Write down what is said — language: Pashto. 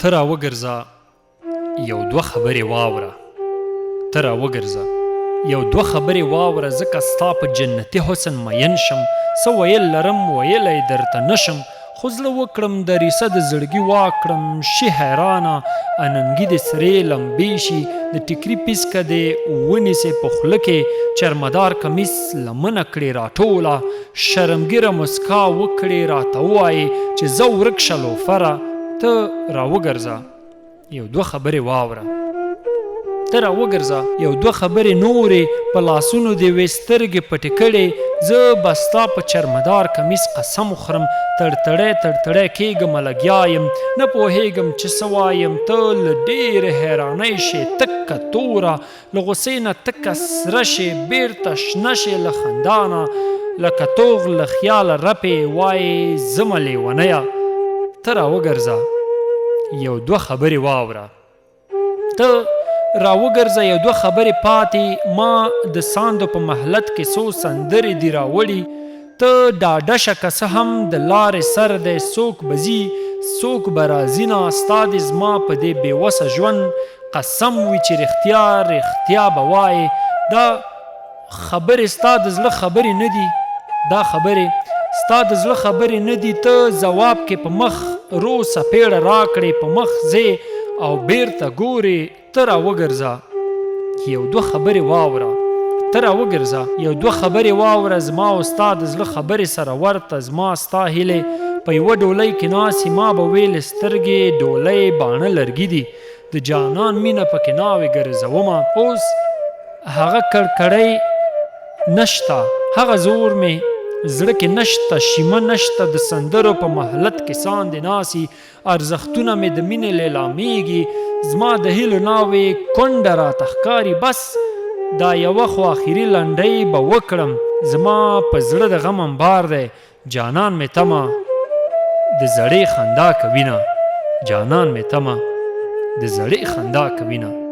ته راوګرځه یو دوه خبرې واوره ته راوګرځه یو دوه خبرې واوره ځکه ستا په جنتي حسن مین شم څه ویل لرم ویلی درته نشم خو زړه وکړم د ریسه د زړګي واکړم شي حیرانه اننګي د سرې لمبې شي د ټیکري پیسکه دې ونیسې په خوله کې چرمدار کمیس لمنه کړې راټوله شرمګیره مسکا وکړې راته ووایې چې زه ورک شه لوفره ته راوګرځه یو دوه خبرې واوره ته راوګرځه یو دوه خبرې نورې په لاسونو دې وې سترګې پټې کړې زه به ستا په چرمدار کمیس قسم خورم تړتړی تړتړی کېږم لګیا یم نه پوهېږم چې څه وایم ته له ډېرې حیرانۍ شې تکه توره له غوسې نه تکه سره شې بېرته شنه شې له خندا نه لکه توغ له خیاله رپې وایې ځمه لیونیه ته راوګرځه یو دوه خبرې واوره ته راوګرځه یو دوه خبرې پاتې ما د ساندو په محلت کې څو سندرې دي راوړي ته ډاډه شه که څه هم د لارې سر دی څوک به ځي څوک به راځي نه ستا دې زما په دې بېوسه ژوند قسم وي چې رښتیا رښتیا به وایې دا خبرې ستا د زړه خبرې نه دي دا خبرې ستا د زړه خبرې نه دي ته ځواب کې په مخ رو څپېړه راکړې په مخ ځې او بیرته ګورې ته راوګرځه یو دوه خبرې واوره ته راوګرځه یو دوه خبرې واوره زما او ستا د زړه خبرې سره ورته زما ستا هیلې په یوه ډولۍ کې ناستې ما به ویلې سترګې ډولۍ باڼه لرګي دي د جانان مینه پکې ناوې ګرځومه اوس هغه کړکړۍ نشته هغه زور مې زړه کې نشته شیمه نشته د سندرو په محلت کې ساندې ناسي ارزښتونه مې د مینې لیلامیږي زما د هیلو ناوې کونډه راته ښکاري بس دا یوه خو آخري لنډۍ به وکړم زما په زړه د غم انبار دی جانان مې تمه د زړې خندا کوینه جانان مې تمه د زړې خندا کوینه